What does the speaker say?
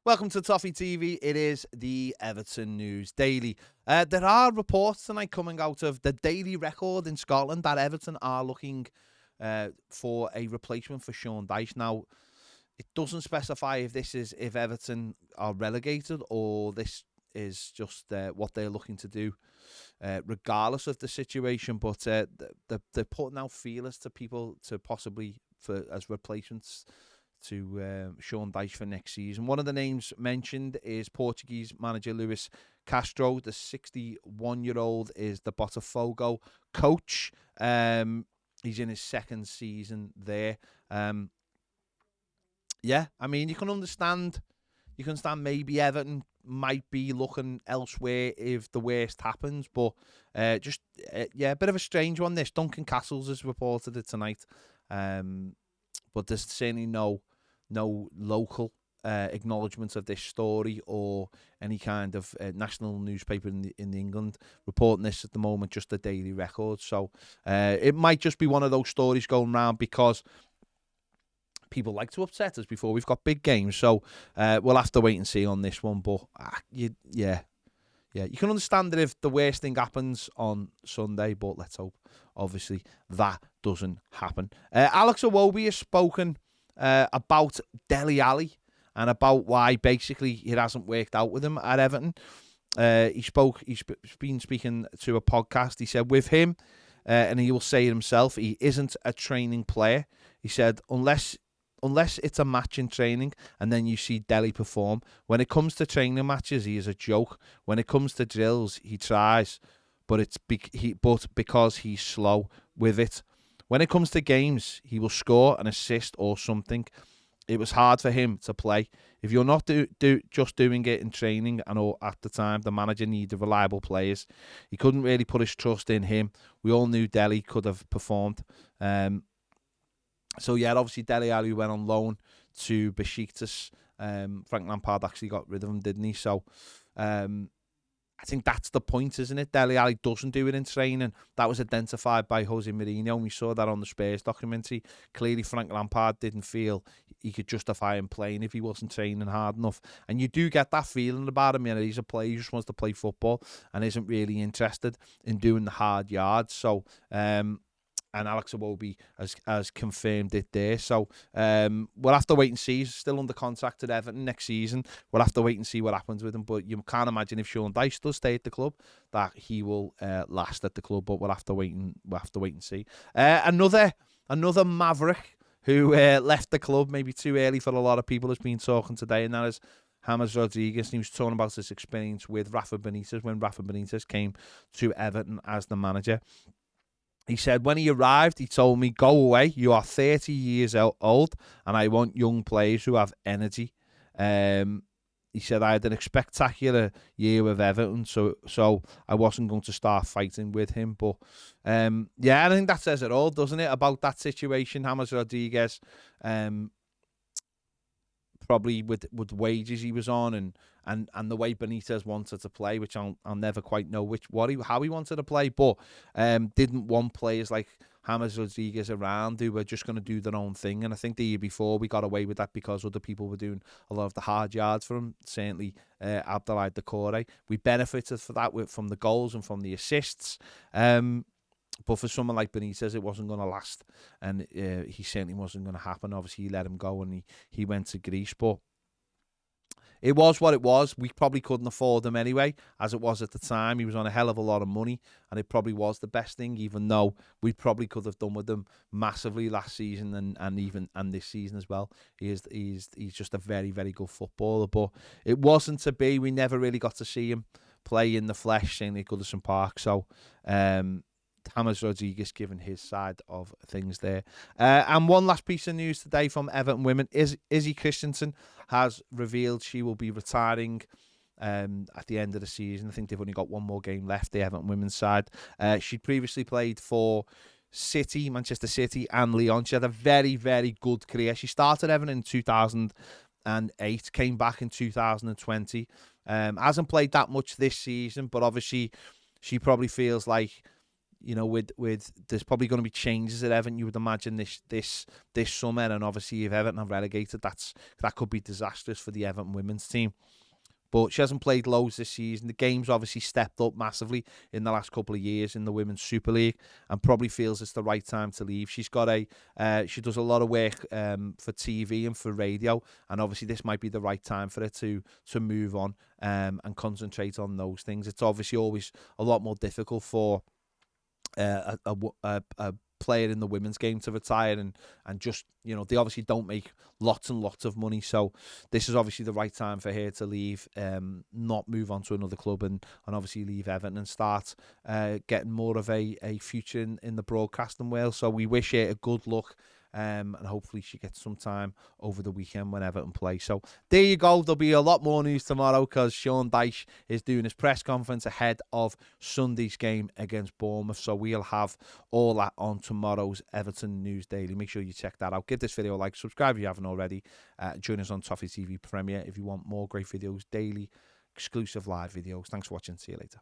Welcome to Toffee TV. It is the Everton News Daily. There are reports tonight coming out of the Daily Record in Scotland that Everton are looking for a replacement for Sean Dyche. Now, it doesn't specify if Everton are relegated or this is just what they're looking to do, regardless of the situation. But they're putting out feelers to people to possibly as replacements to Sean Dyche for next season. One of the names mentioned is Portuguese manager Luis Castro. The 61-year-old is the Botafogo coach. He's in his second season there. Yeah, I mean, you can understand maybe Everton might be looking elsewhere if the worst happens, but a bit of a strange one this. Duncan Castles has reported it tonight. But there's certainly no local acknowledgement of this story or any kind of national newspaper in England reporting this at the moment, just the Daily Record. So it might just be one of those stories going around because people like to upset us before we've got big games. So we'll have to wait and see on this one. But you can understand that if the worst thing happens on Sunday, but let's hope, obviously, that doesn't happen. Alex Iwobi has spoken about Dele Alli and about why basically it hasn't worked out with him at Everton. He's been speaking to a podcast. He said with him, and he will say it himself, he isn't a training player. He said unless it's a match in training and then you see Dele perform. When it comes to training matches, he is a joke. When it comes to drills, he tries, but because he's slow with it. When it comes to games, he will score an assist or something. It was hard for him to play. If you're not just doing it in training and all at the time, the manager needed reliable players. He couldn't really put his trust in him. We all knew Dele could have performed. So yeah, obviously Dele Alli went on loan to Besiktas. Frank Lampard actually got rid of him, didn't he? So I think that's the point, isn't it? Dele Alli doesn't do it in training. That was identified by Jose Mourinho, and we saw that on the Spurs documentary. Clearly, Frank Lampard didn't feel he could justify him playing if he wasn't training hard enough. And you do get that feeling about him. You know, he's a player who just wants to play football and isn't really interested in doing the hard yards. So, and Alex Iwobi has confirmed it there. So we'll have to wait and see. He's still under contract at Everton next season. We'll have to wait and see what happens with him. But you can't imagine if Sean Dyche does stay at the club that he will last at the club. But we'll have to wait and see. Another Maverick who left the club maybe too early for a lot of people has been talking today, and that is James Rodriguez. And he was talking about his experience with Rafa Benitez when Rafa Benitez came to Everton as the manager. He said, when he arrived, he told me, go away. You are 30 years old, and I want young players who have energy. He said, I had an spectacular year with Everton, so I wasn't going to start fighting with him. But, I think that says it all, doesn't it, about that situation. James Rodriguez, probably with wages he was on and the way Benitez wanted to play, which I'll never quite know how he wanted to play, but didn't want players like James Rodriguez around who were just going to do their own thing. And I think the year before we got away with that because other people were doing a lot of the hard yards for him. Certainly Abdoulaye Doucouré. We benefited for that from the goals and from the assists. But for someone like Benitez, it wasn't going to last, and he certainly wasn't going to happen. Obviously, he let him go, and he went to Greece. But it was what it was. We probably couldn't afford him anyway, as it was at the time. He was on a hell of a lot of money, and it probably was the best thing, even though we probably could have done with him massively last season and this season as well. He's just a very, very good footballer. But it wasn't to be. We never really got to see him play in the flesh, certainly at Goodison Park. So, James Rodriguez giving his side of things there. And one last piece of news today from Everton women. Izzy Christensen has revealed she will be retiring at the end of the season. I think they've only got one more game left, the Everton women's side. She previously played for City, Manchester City and Lyon. She had a very, very good career. She started Everton in 2008, came back in 2020. Hasn't played that much this season, but obviously she probably feels like you know, with there's probably going to be changes at Everton. You would imagine this summer, and obviously if Everton are relegated, that could be disastrous for the Everton women's team. But she hasn't played loads this season. The game's obviously stepped up massively in the last couple of years in the Women's Super League, and probably feels it's the right time to leave. She's got she does a lot of work for TV and for radio, and obviously this might be the right time for her to move on and concentrate on those things. It's obviously always a lot more difficult for a player in the women's game to retire, and just, you know, they obviously don't make lots and lots of money, so this is obviously the right time for her to leave, not move on to another club, and obviously leave Everton and start getting more of a future in the broadcasting world. So we wish her a good luck, and hopefully she gets some time over the weekend when Everton play. So there you go. There'll be a lot more news tomorrow because Sean Dyche is doing his press conference ahead of Sunday's game against Bournemouth. So we'll have all that on tomorrow's Everton News Daily. Make sure you check that out. Give this video a like, subscribe if you haven't already. Join us on Toffee TV Premier if you want more great videos, daily, exclusive live videos. Thanks for watching. See you later.